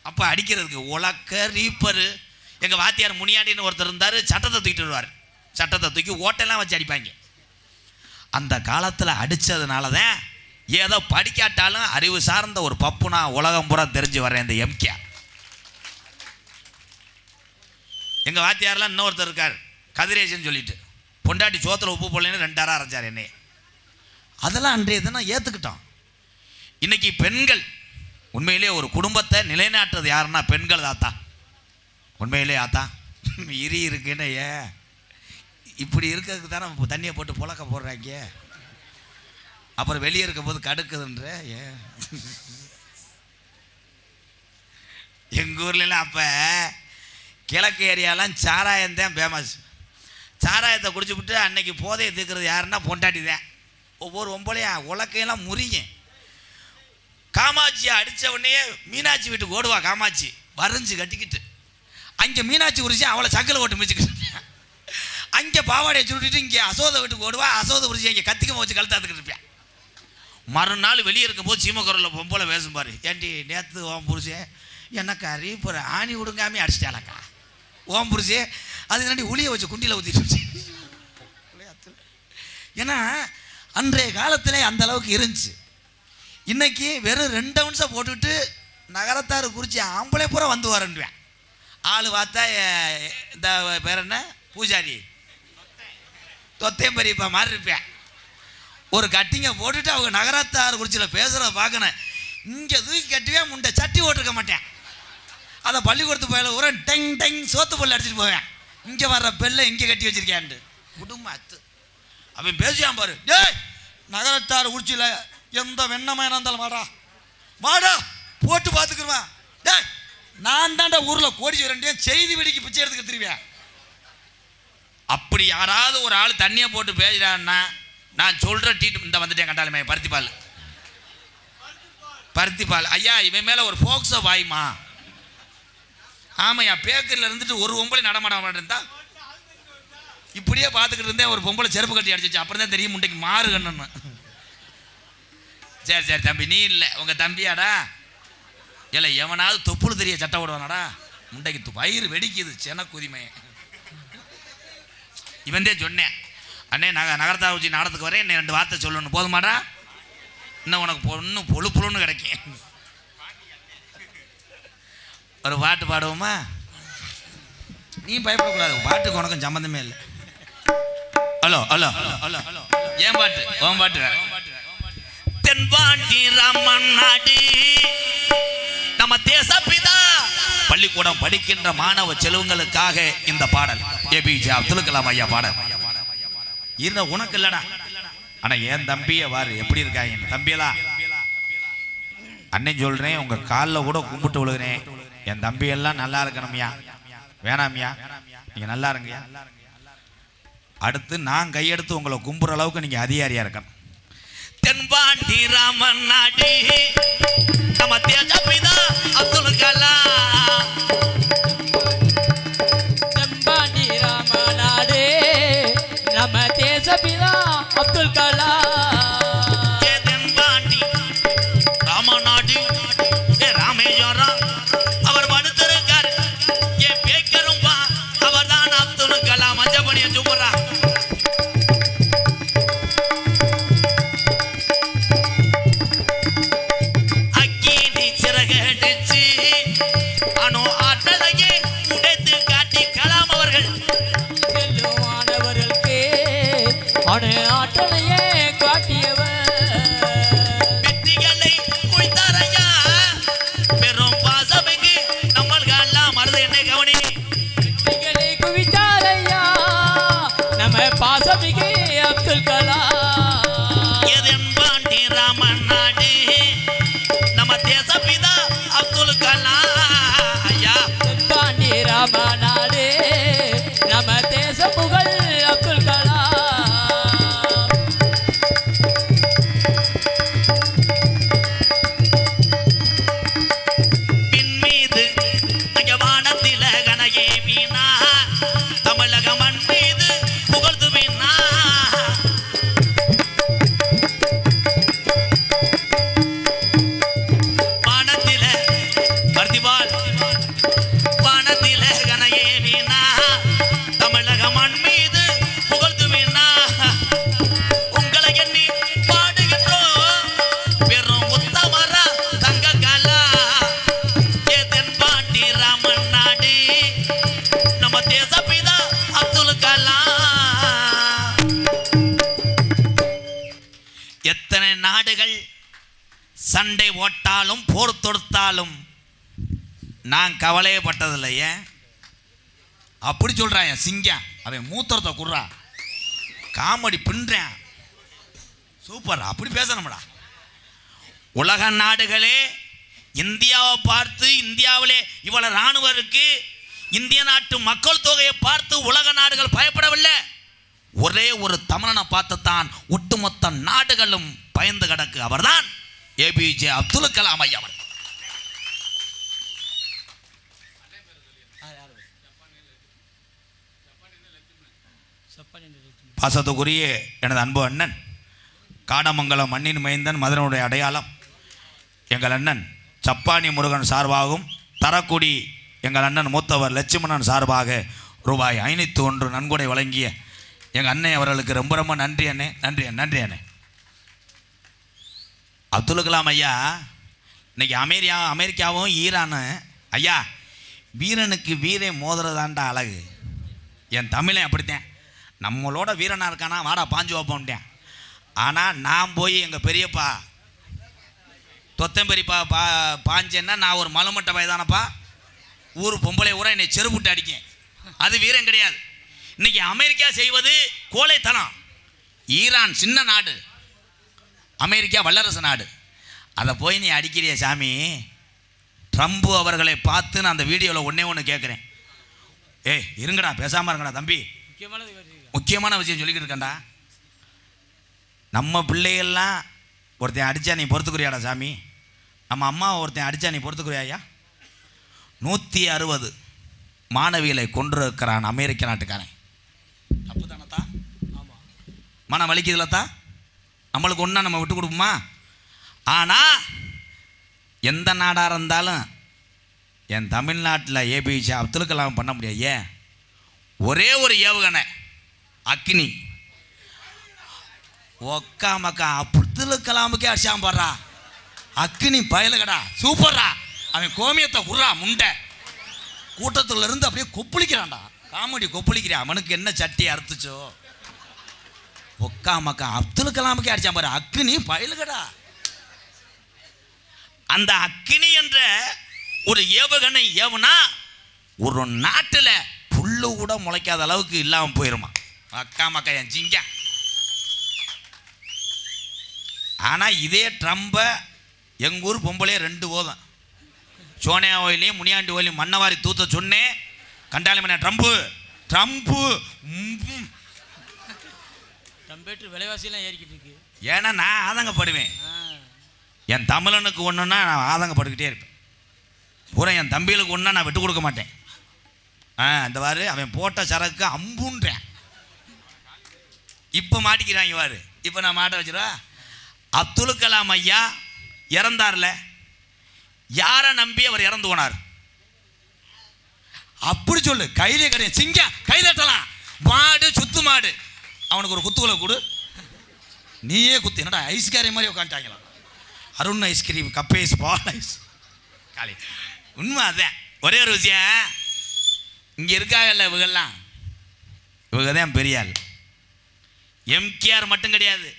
அப்போ அடிக்கிறதுக்கு உலக்க ரீப்பரு. எங்கள் வாத்தியார் முனியாண்டின்னு ஒருத்தர் இருந்தார், சட்டத்தை தூக்கிட்டு வருவார். சட்டத்தை தூக்கி ஓட்டெல்லாம் வச்சு அடிப்பாங்க. அந்த காலத்தில் அடித்ததுனால தான் ஏதோ படிக்காட்டாலும் அறிவு சார்ந்த ஒரு பப்புனா உலகம் பூரா தெரிஞ்சு வரேன். இந்த எம்கே எங்கள் வாத்தியாரெலாம் இன்னொருத்தர் இருக்கார், கதிரேசன் சொல்லிட்டு, பொண்டாட்டி சோத்தில் உப்பு போடலன்னு 2 அரை அரைஞ்சார் என்னையே. அதெல்லாம் அன்றைய தினம் ஏற்றுக்கிட்டோம். இன்றைக்கி பெண்கள் உண்மையிலே ஒரு குடும்பத்தை நிலைநாட்டுறது யாருன்னா பெண்கள் தாத்தா. உண்மையிலே ஆத்தா இரி இருக்குன்னு ஏன் இப்படி இருக்கிறதுக்கு தானே நம்ம தண்ணியை போட்டு புழக்க போடுறாங்க. அப்புறம் வெளியே இருக்கும் போது கடுக்குதுன்ற ஏன். எங்கள் ஊர்லாம் அப்போ கிழக்கு ஏரியாலாம் சாராயம்தான் ஃபேமஸ். சாராயத்தை குடிச்சுவிட்டு அன்னைக்கு போதையை தீர்க்கிறது யாருன்னா பொண்டாட்டி தான். ஒவ்வொரு ஒம்பளையா உலக்கையெல்லாம் முறியும். காமாட்சியை அடித்த உடனே மீனாட்சி வீட்டுக்கு ஓடுவா. காமாட்சி வரைஞ்சி கட்டிக்கிட்டு அங்கே மீனாட்சி உரிச்சு அவளை சக்கில் ஓட்டு மிதிச்சுக்கிட்டு, அங்கே பாவாடையை சுருட்டிட்டு இங்கே அசோத வீட்டுக்கு ஓடுவா. அசோத உரிச்சு அங்கே கத்திக்கமாக வச்சு கழுத்தாத்துக்கிட்டு இருப்பேன். மறுநாள் வெளியே இருக்கும்போது சீமக்குரலில் பொம்பளை பேசும் பாரு, ஏன்டி நேற்று ஓம் புருஷன் என்னக்கா ரீப்பர் ஆணி விடுங்காமே அடிச்சிட்டாலக்கா ஓம் புருஷே, அது என்னடி உளியை வச்சு குண்டியில் ஊற்றிட்டு. ஏன்னா அன்றைய காலத்திலே அந்த அளவுக்கு இருந்துச்சு. இன்னைக்கு வெறும் 2 அவுன்ஸை போட்டுக்கிட்டு நகரத்தார் குறிச்சி ஆம்பளை பூரா வந்து வரேன்டுவேன். ஆள் பார்த்தா இந்த பேர் என்ன பூஜாரி தொத்தையும் பெரியப்பா மாதிரி இருப்பேன். ஒரு கட்டிங்கை போட்டுட்டு அவங்க நகரத்தார் குறிச்சியில் பேசுகிறத பார்க்கணும். இங்கே தூக்கி கட்டுவே முண்டை சட்டி ஓட்டிருக்க மாட்டேன். அதை பள்ளிக்கூடத்து போயில ஒரு டெங் டெங் சோத்து பல்லு அடிச்சுட்டு போவேன். இங்கே வர்ற பெல்லை இங்கே கட்டி வச்சிருக்கேன்ட்டு குடும்பம் அத்து. அவன் பேசுவான் பாரு, டேய் நகரத்தார் குறிச்சியில் எந்த வெண்ணமாக இருந்தாலும் வாடா வாடா போட்டு பார்த்துக்குருவேன். டேய் நான் தாண்டா ஊரில் கோடி வரேன் செய்தி வெடிக்கு பிச்சை எடுத்துக்க திருவேன். அப்படி யாராவது ஒரு ஆள் தண்ணியை போட்டு பேசுகிறான்னா நான் சொல்கிற டீட்டு இந்த வந்துட்டேன். கண்டாலுமே பருத்திப்பால் ஐயா இவன் மேலே ஒரு ஃபோக்ஸோ வாய்மா. ஆமாய்யா பேக்கரில் இருந்துட்டு ஒரு பொம்பளை நடமாட இருந்தா இப்படியே பார்த்துக்கிட்டு இருந்தேன். ஒரு பொம்பளை செருப்பு கட்டி அடிச்சிச்சு. அப்புறம் தான் தெரியும் முண்டைக்கு மாறு கண்ணுன்னு. சரி சரி தம்பி நீ இல்லை உங்கள் தம்பியாடா. இல்லை எவனாவது தொப்புளு தெரிய சட்டை போடுவானாடா. முண்டைக்கு வயிறு வெடிக்குது சென குதிமை. இவன்தே சொன்னேன், அண்ணே நகரத்தார் வச்சு நாடத்துக்கு வரேன், என்ன 2 வார்த்தை சொல்லணும் போதுமாடா. இன்னும் உனக்கு இன்னும் பொழு பொழுன்னு கிடைக்கும். ஒரு பாட்டு பாடுவோமா? நீ பயப்படக்கூடாது, பாட்டுக்கு உனக்கும் சம்மந்தமே இல்லை. ஹலோ ஹலோ ஹலோ ஹலோ ஏன் பாட்டு உன் பாட்டு வேற. தென்பாண்டி ராமன் நாடு நம்ம தேசப்பிதா பள்ளிக்கூடம் படிக்கின்ற மாணவ செல்வங்களுக்காக இந்த பாடல் ஏபிஜே அப்துல் கலாம் ஐயா பாடல். இருந்த உனக்கு இல்லடா, ஆனா என் தம்பிய வாரு எப்படி இருக்காங்க என் தம்பியெல்லாம். அண்ணன் சொல்றேன், உங்க காலில் கூட கும்பிட்டு விழுகிறேன். என் தம்பியெல்லாம் நல்லா இருக்கணும்யா, வேணாமியா நீங்க நல்லா இருங்கய்யா. அடுத்து நான் கையெடுத்து உங்களை கும்புற அளவுக்கு நீங்க அதிகாரியா இருக்கணும். தென்பாண்டி ராமன் நாடு நம்ம தேசப்பிதா அப்துல் கலாம். தென்பாண்டி ராமன் நாடு நம்ம தேசப்பிதா அப்துல் கலாம். தென்பாண்டி ராமன் நாடு ராமேஸ்வரம் அவர் படுத்திருக்கார். என் பேக்கரும்பா அவர் தான் அப்துல் கலாம். மஞ்சப்பணியை சூப்பரா ஆற்றலையே காட்டியவர் வெற்றிகளை குளித்தாரையா பெரும் பாசமிகு நம்மள்கெல்லாம் மருது என்னை கவனி. வெற்றிகளை குவித்தாரையா நம்ம பாசமிகு அப்துல் கலாம். தென்பாண்டி ராமன் நாடு சண்டை ஓட்டாலும் போர் தொடுத்தாலும் நான் கவலையே பட்டதில்லை. ஏன் அப்படி சொல்கிறான் என் சிங்கம். அவன் மூத்திரத்தை குடுறா, காமெடி பின்றேன், சூப்பர், அப்படி பேசணும்டா. உலக நாடுகளே இந்தியாவை பார்த்து, இந்தியாவிலே இவ்வளவு இராணுவம் இருக்கு, இந்திய நாட்டு மக்கள் தொகையை பார்த்து உலக நாடுகள் பயப்படவில்லை. ஒரே ஒரு தமிழனை பார்த்துத்தான் ஒட்டுமொத்த நாடுகளும் பயந்து கிடக்கு. அவர்தான் ஏபிஜே அப்துல் கலாம் ஐயா. பாசத்துக்குரிய எனது அன்பு அண்ணன், காடமங்கலம் மண்ணின் மைந்தன், மதுரனுடைய அடையாளம், எங்கள் அண்ணன் சப்பானி முருகன் சார்பாகவும், தரக்குடி எங்கள் அண்ணன் மூத்தவர் லட்சுமணன் சார்பாக ரூபாய் 501 நன்கொடை வழங்கிய எங்கள் அண்ணன் அவர்களுக்கு ரொம்ப ரொம்ப நன்றி அண்ணே. நன்றி நன்றி அண்ணே. அப்துல் கலாம் ஐயா இன்னைக்கு அமெரிக்காவும் ஈரானும் ஐயா, வீரனுக்கு வீரன் மோதுறதாண்டா அழகு. என் தமிழன் அப்படித்தேன், நம்மளோட வீரனாக இருக்கானா வாடா பாஞ்சு வைப்போம்ட்டேன். ஆனால் நான் போய் எங்கள் பெரியப்பா தொத்தம்பெரியப்பா பாஞ்சேன்னா நான் ஒரு மலுமட்டை வயதானப்பா, ஊர் பொம்பளை ஊரை என்னை செருப்புட்டு அடிக்கேன். அது வீரம் கிடையாது. இன்னைக்கு அமெரிக்கா செய்வது கோழைத்தனம். ஈரான் சின்ன நாடு, அமெரிக்கா வல்லரசு நாடு. அதை போய் நீ அடிக்கிறிய சாமி. ட்ரம்ப் அவர்களை பார்த்து நான் அந்த வீடியோவில் ஒன்று கேட்குறேன். ஏய் இருங்கடா, பேசாமல் இருங்கடா தம்பி, முக்கியமான விஷயம் சொல்லிக்கிட்டு இருக்கேன்டா. நம்ம பிள்ளைகள்லாம் ஒருத்தன் அடித்தா நீ பொறுத்துக்குறியாடா சாமி? நம்ம அம்மா ஒருத்தன் அடித்தா நீ பொறுத்துக்குறியா ஐயா? 160 மாணவிகளை கொண்டிருக்கிறான் அமெரிக்க நாட்டுக்காரன். தப்பு தானத்தா? ஆமாம். மனம் வலிக்குதுலத்தா? நம்மளுக்கு ஒன்றா நம்ம விட்டு கொடுப்போமா? ஆனால் எந்த நாடாக இருந்தாலும் என் தமிழ்நாட்டில் ஏபிஜே அப்துல் கலாம் பண்ண முடியாது. ஏன்? ஒரே ஒரு ஏவுகணை அக்னி, ஒக்கா மக்கா அப்துல் கலாமுக்கே அடிச்சான் பாடுறா. அக்னி பயலுகடா, சூப்பர்ரா. அவன் கோமியத்தை குடுறா முண்டை, கூட்டத்தில் இருந்து அப்படியே கொப்பளிக்கிறான்டா, காமெடி கொப்பளிக்கிறான். அவனுக்கு என்ன சட்டி அறுத்துச்சோ? ஒக்கா மக்கா அப்துல் கலாமுக்கே அடிச்சான் பாரு, அக்னி பயலுகடா. அந்த அக்னி என்ற ஒரு ஏவுகணை ஏவுனா ஒரு நாட்டில் புல்லு கூட முளைக்காத அளவுக்கு இல்லாமல் போயிருமா. அக்கா மக்கா என் சிங்க. ஆனால் இதே ட்ரம்பை எங்கள் ஊர் பொம்பளையே 2 போதும், சோனியா ஓயிலையும் முனியாண்டி ஓயிலையும் மண்ணவாரி தூத்த சொன்னேன். கண்டாலும் என்ன ட்ரம்ப்பு ட்ரம்ப்பு ட்ரம்பேட்டு விலைவாசியெல்லாம் ஏறிக்கிட்டு இருக்கு. ஏன்னா நான் ஆதங்கப்படுவேன். என் தமிழனுக்கு ஒன்றுன்னா நான் ஆதங்கப்பட்டுக்கிட்டே இருப்பேன். பூரா என் தம்பிகளுக்கு ஒன்றா நான் விட்டு கொடுக்க மாட்டேன். இந்த வாரு அவன் போட்ட சரக்கு அம்புன்றேன். இப்போ மாட்டிக்கிறாங்க வாரு. இப்போ நான் மாட்ட வச்சிருவா. அப்துல் கலாம் ஐயா இறந்தார்ல, யாரை நம்பி அவர் இறந்து போனார்? அப்படி சொல்லு. கையிலே கிடையாது சிங்கம், கைதட்டலாம். மாடு சுத்து மாடு, அவனுக்கு ஒரு குத்துக்குள்ள கொடு, நீயே குத்து. என்னடா ஐஸ்காரி மாதிரி உட்காந்துட்டாங்களா? அருண் ஐஸ்கிரீம், கப் ஐஸ், பால் ஐஸ், காலி. உண்மை அதுதான். ஒரே ஒரு விஷயம், இங்கே இருக்காங்கல்ல இவங்கெல்லாம், இவங்க தான் பெரிய ஆள். எம்கேஆர் மட்டும் கிடையாது,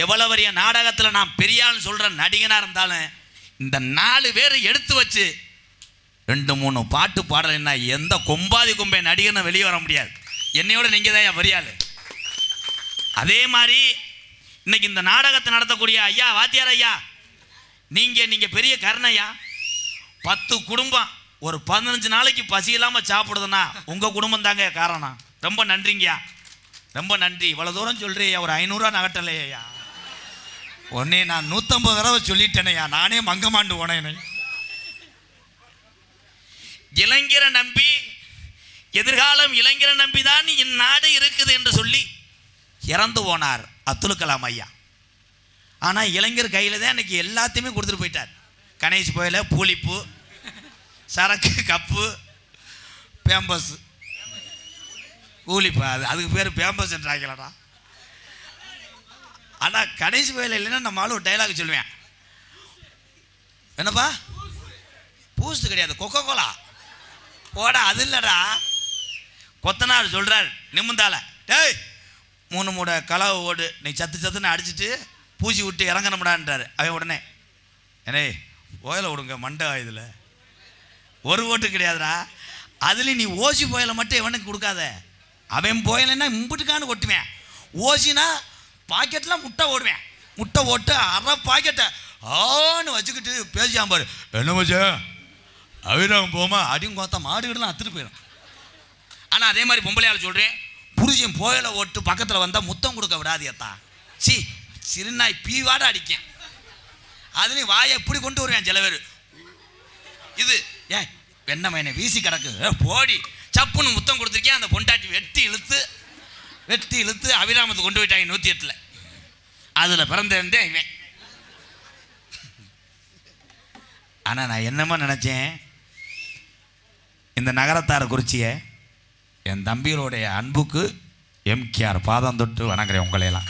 எவ்வளவு பெரிய நாடகத்தில் நான் பெரிய ஆள்னு சொல்கிற நடிகனாக இருந்தாலும் இந்த 4 பேர் எடுத்து வச்சு 2-3 பாட்டு பாடலைன்னா எந்த கொம்பாதி கொம்பை நடிகனை வெளியே வர முடியாது. என்னையோட நீங்கள் தான் பெரிய ஆள். அதே மாதிரி இன்னைக்கு இந்த நாடகத்தை நடத்தக்கூடிய ஐயா வாத்தியார் ஐயா, நீங்கள் பெரிய கருணையா. 10 குடும்பம் ஒரு 15 நாளைக்கு பசி இல்லாமல் சாப்பிடுதுன்னா உங்கள் குடும்பம் தாங்க காரணம். ரொம்ப நன்றிங்கய்யா, ரொம்ப நன்றி. இவ்வளோ தூரம் சொல்கிறேயா, ஒரு 500 நகட்டலையா? உடனே நான் 150 தடவை சொல்லிட்டேனையா, நானே மங்கமாண்டு போனேனே. இளைஞரை நம்பி, எதிர்காலம் இளைஞரை நம்பி தான் இந்நாடு இருக்குது என்று சொல்லி இறந்து போனார் அப்துல் கலாம் ஐயா. ஆனால் இளைஞர் கையில் தான் இன்னைக்கு எல்லாத்தையுமே கொடுத்துட்டு போயிட்டார். கணேஷ் போயில பூலிப்பு, சரக்கு, கப்பு, பேம்பஸ், கூலிப்பா, அதுக்கு பேர் பேம்பஸ் என்றாங்களடா. ஆனால் கணேஷ் போயில இல்லைன்னா நம்ம ஆளு ஒரு டைலாக் சொல்லுவேன். என்னப்பா? பூஸ்ட் கிடையாது, கொக்கோ கோலா போடா. அது இல்லைடா, கொத்தனார் சொல்கிறார் நிமிந்தால, டேய் 3 மூடை கலவை ஓடு, நீ சத்துன்னு அடிச்சுட்டு பூசி விட்டு இறங்கணும்டான்றாரு. அவன் உடனே ஏனே புயலை விடுங்க மண்டை இதில் ஒரு ஓட்டு கிடையாதுடா. அதுலேயும் நீ ஓசி புயலை மட்டும் எவனுக்கு கொடுக்காத. அவன் புயலைன்னா இம்புட்டுக்கான்னு கொட்டுவேன். ஓசினா பாக்கெட்லாம் முட்டை ஓடுவேன். முட்டை ஓட்டு அரை பாக்கெட்டை ஆன்னு வச்சுக்கிட்டு பேசியாம் பாரு. என்ன வச்சா அவிராம போமா அடியும் கோத்தா மாடுகிடலாம் அத்துட்டு போயிடும். ஆனால் அதே மாதிரி பொம்பளையால் சொல்கிறேன், புருஷன் புயலை ஓட்டு பக்கத்தில் வந்தால் முத்தம் கொடுக்க விடாதியத்தா. சிறுநாய் பீவாட அடிக்கேன். அதுலேயும் வாயை எப்படி கொண்டு வருவேன் சில பேர். இது ஏன் வெண்ணமையனை வீசி கிடக்கு போடி சப்புன்னு முத்தம் கொடுத்துருக்கேன். அந்த பொண்டாட்டி வெட்டி இழுத்து அபிராமத்தை கொண்டு போயிட்டாங்க 108. அதில் பிறந்திருந்தேன் இவன். ஆனால் நான் என்னமா நினச்சேன், இந்த நகரத்தார குறிச்சியை என் தம்பிகளுடைய அன்புக்கு எம்கேஆர் பாதம் தொட்டு வணங்குறேன் உங்களையெல்லாம்.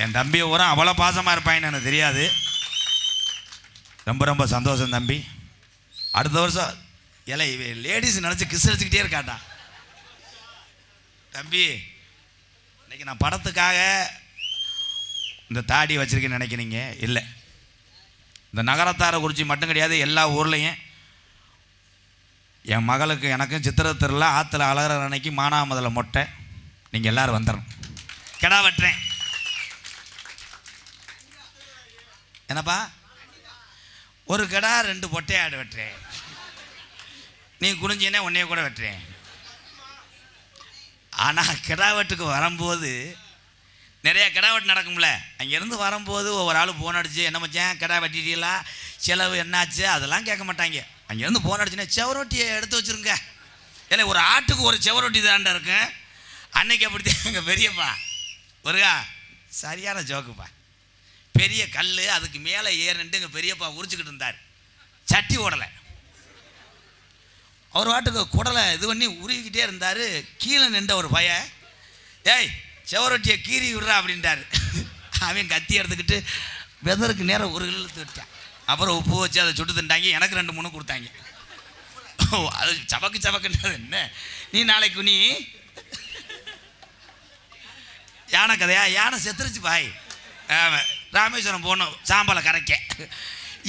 என் தம்பியை பூரா அவ்வளோ பாசமாக இருப்பாங்கன்னு எனக்கு தெரியாது. ரொம்ப ரொம்ப சந்தோஷம் தம்பி. அடுத்த வருஷம் இலை லேடிஸ் நினச்சி கிஸ் அடிச்சுக்கிட்டே இருக்காட்டா தம்பி. இன்னைக்கு நான் படத்துக்காக இந்த தாடி வச்சுருக்கேன்னு நினைக்கிறீங்க. இல்லை, இந்த நகரத்தாரை குறிச்சி மட்டும் கிடையாது, எல்லா ஊர்லேயும் என் மகளுக்கு எனக்கும் சித்திரை திருவிழா ஆற்றுல அழகிற அன்னைக்கு மானாமதில் மொட்டை. நீங்கள் எல்லோரும் வந்துடணும். கிடா வெட்டுறேன். என்னப்பா ஒரு கிடா 2 பொட்டையாடு வெட்டுறேன். நீ குனிஞ்சினே உன்னைய கூட வெட்டுறேன். ஆனால் கிடா வெட்டுக்கு வரும்போது நிறையா கிடா வெட்டு நடக்கும்ல. அங்கேருந்து வரும்போது ஒவ்வொரு ஆள் ஃபோன் அடிச்சு என்ன மச்சான் கிடா வெட்டிட்டீங்களா, செலவு என்னாச்சு அதெல்லாம் கேட்க மாட்டாங்க. அங்கேருந்து ஃபோன் அடிச்சுன்னா செவரொட்டியை எடுத்து வச்சுருங்க. இல்லை ஒரு ஆட்டுக்கு ஒரு செவரொட்டி தாண்டா இருக்கு. அன்னைக்கு அப்படித்தான் எங்கள் பெரியப்பா ஒருகா சரியான ஜோக்குப்பா. பெரிய கல் அதுக்கு மேலே ஏறிட்டு எங்கள் பெரியப்பா உரிச்சுக்கிட்டு இருந்தார். சட்டி ஓடலை. அவர் வாட்டுக்கு குடலை இது பண்ணி உருகிக்கிட்டே இருந்தார். கீழே நின்ற ஒரு பையன் ஏய் செவரொட்டியை கீறி விடுறா அப்படின்ட்டார். அவன் கத்தி எடுத்துக்கிட்டு வெதருக்கு நேரம் ஒரு இழுத்து விட்டான். அப்புறம் உப்பு வச்சு அதை சுட்டு தின்ட்டாங்க. எனக்கு 2-3 கொடுத்தாங்க. அது சபக்குன்றது என்ன. நீ நாளைக்கு நீ யானை கதையா, யானை செத்துருச்சு பாய். ராமேஸ்வரம் போகணும் சாம்பலை கரைக்க.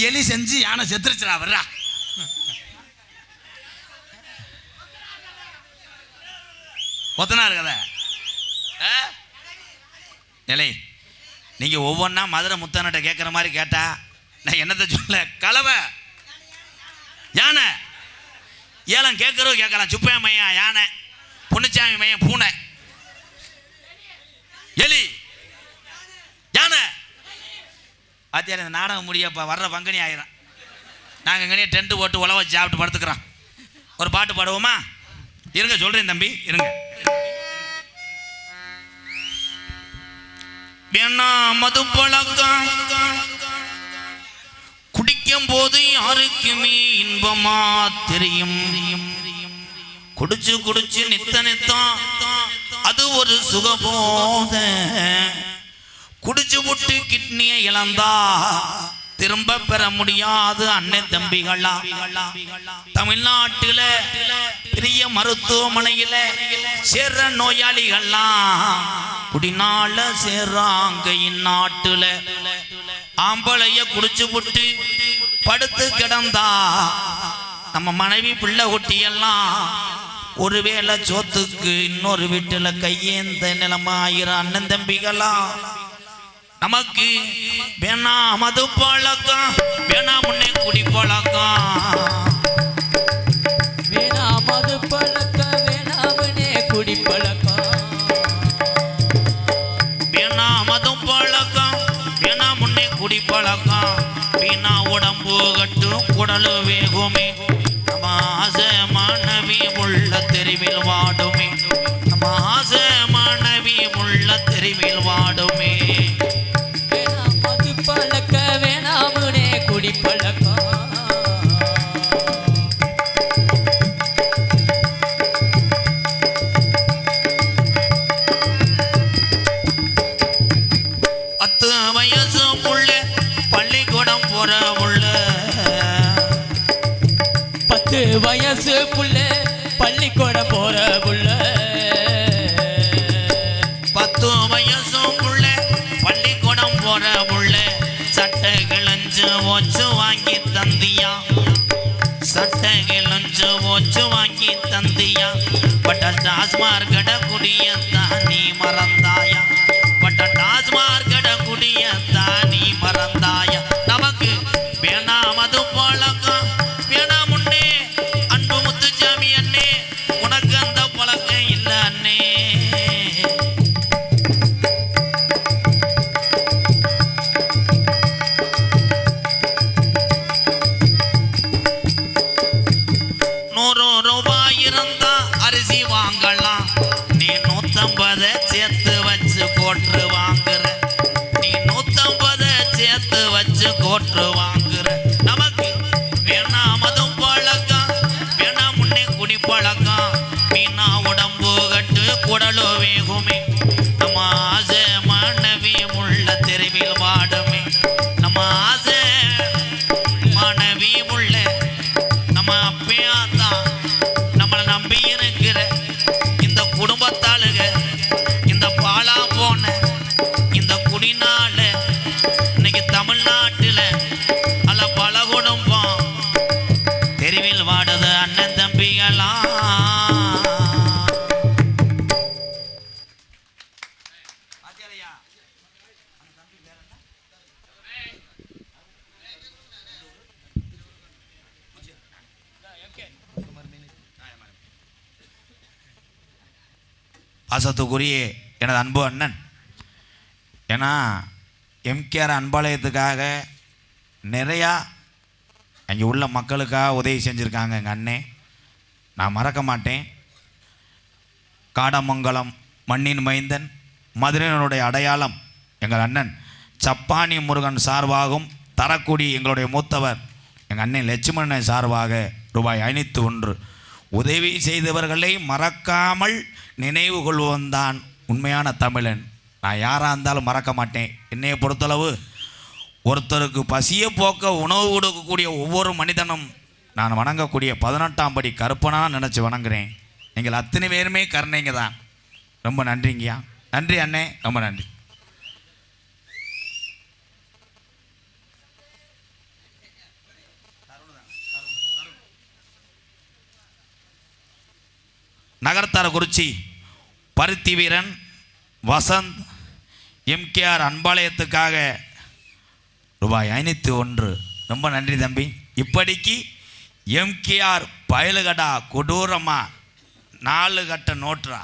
எலி செஞ்சு யானை செத்துருச்சுடா வர்றா. ஒத்தனார் கதை நிலை. நீங்கள் ஒவ்வொன்றா மதுரை முத்தனட்ட கேட்குற மாதிரி கேட்டா நான் என்னத்தை சொல்ல. கலவை யானை ஏலம் கேட்குறோம் கேட்கலாம். சுப்பையா மையம் யானை, பொன்னுச்சாமி மையம் பூனை, எலி, யானை. ஆத்தியார் இந்த நாடகம் முடியப்பா வர்ற பங்கனி ஆயிரும். நாங்கள் எங்கேயே டென்ட்டு போட்டு உழவ வச்சு சாப்பிட்டு படுத்துக்கிறோம். ஒரு பாட்டு பாடுவோமா? இருங்க சொல்கிறேன் தம்பி இருங்க. வேணா மது பழக்கம் குடிக்கும் போது யாருக்குமே இன்பமா தெரியும். குடிச்சு குடிச்சு நித்தம் அது ஒரு சுகபோத. குடிச்சு விட்டு கிட்னியை இழந்தா திரும்ப பெற முடியாது அண்ணன் தம்பிகளா. தமிழ்நாட்டில் பெரிய மருத்துவமனையில் சேர்ற நோயாளிகள்லாம் குடினால சேர்றாங்க. இந்நாட்டுல ஆம்பளைய குடிச்சு விட்டு படுத்து கிடந்தா நம்ம மனைவி பிள்ளை ஒட்டியெல்லாம் ஒருவேளை சோத்துக்கு இன்னொரு வீட்டுல கையேந்த நிலைமை ஆயிரம் அண்ணன் தம்பிகளா. நமக்கு வேணா மது பழக்கம், வேணா முன்னே குடி பழக்கம். வேணா மது பழக்கம், வேணா முன்னே குடி பழக்கம். வேணா மது பழக்கம், வேணா முன்னே குடி பழக்கம். வீணா உடம்பு கட்டும் குடலு வேகுமே. நம்ம ஆசை மாணவி உள்ள தெருவில் வாடுமே. நம்ம ஆசை மாணவி உள்ள தெருவில் வாடுமே. பழக்க வேணாமுனே குடி பழக்கம். பத்து வயசு புள்ள பள்ளிக்கூடம் போற புள்ள. 10 வயசு புள்ள பள்ளிக்கூடம் போற புள்ள. 10 வயசு புள்ள பள்ளிக்கூடம் போற புள்ள. சட்டை கிழஞ்ச கிழிஞ்சு ஓச்சு வாங்கி தந்தியா சட்டை கிழிஞ்சு ஓச்சு வாங்கி தந்தியா பட்ட டாஸ்மார்க் கட குடியத்தான் நீ மறந்தாயா பட்ட டாஸ்மார்க் கட குடியத்தான் நீ மறந்தாயா நமக்கு வேணாம் அது பழக்கம் வேணாம் முன்னே அன்பு முத்துச்சாமி அண்ணே உனக்கு அந்த பழக்கம் இல்லை அண்ணே ₹100 இருந்தா அரிசி வாங்கலாம் நீ 150 சேர்த்து வச்சு கோட்டு வாங்குற நீ 150 சேர்த்து வச்சு கோட்டு வாங்குற நமக்கு வேணாம் அதுவும் பழக்கம் வேணாம் முன்னே குடி பழக்கம் மீனா உடம்பு கட்டு குடலோ வேகுமே நம்ம ஆசை மனைவி உள்ள தெருவில் வாடுமே நம்ம ஆசை மனைவி உள்ள நம்ம அப்பையா தான் நம்மளை நம்பி இருக்கிற இந்த குடும்பத்தாளுக இந்த பாலா போன இந்த குடிநாள இன்னைக்கு தமிழ்நாட்டில் அல்ல பல குடும்பம் தெருவில் வாடுது அண்ணன் தம்பிகளா பாசத்துக்குரிய எனது அன்பு அண்ணன் ஏன்னா எம்கேஆர் அன்பாலயத்துக்காக நிறையா அங்கே உள்ள மக்களுக்காக உதவி செஞ்சுருக்காங்க எங்கள் அண்ணே நான் மறக்க மாட்டேன் காடமங்கலம் மண்ணின் மைந்தன் மதுரையினுடைய அடையாளம் எங்கள் அண்ணன் சப்பானி முருகன் சார்பாகவும் தரக்குடி எங்களுடைய மூத்தவர் எங்கள் அண்ணன் லட்சுமணன் சார்பாக ₹501 உதவி செய்தவர்களை மறக்காமல் நினைவு கொள்வன்தான் உண்மையான தமிழன் நான் யாராக இருந்தாலும் மறக்க மாட்டேன் என்னையை பொறுத்தளவு ஒருத்தருக்கு பசியை போக்க உணவு கொடுக்கக்கூடிய ஒவ்வொரு மனிதனும் நான் வணங்கக்கூடிய 18ஆம் படி கருப்பனாக நினச்சி வணங்குறேன் நீங்கள் அத்தனை பேருமே கருணைங்க தான் ரொம்ப நன்றிங்கய்யா நன்றி அண்ணே ரொம்ப நன்றி நகரத்தாரக்குறிச்சி பருத்தி வீரன் வசந்த் எம்கேஆர் அன்பாலயத்துக்காக ₹501 ரொம்ப நன்றி தம்பி இப்படிக்கு எம்கேஆர் பயலுகடா கொடூரமாக 4 கட்ட நோட்டுறா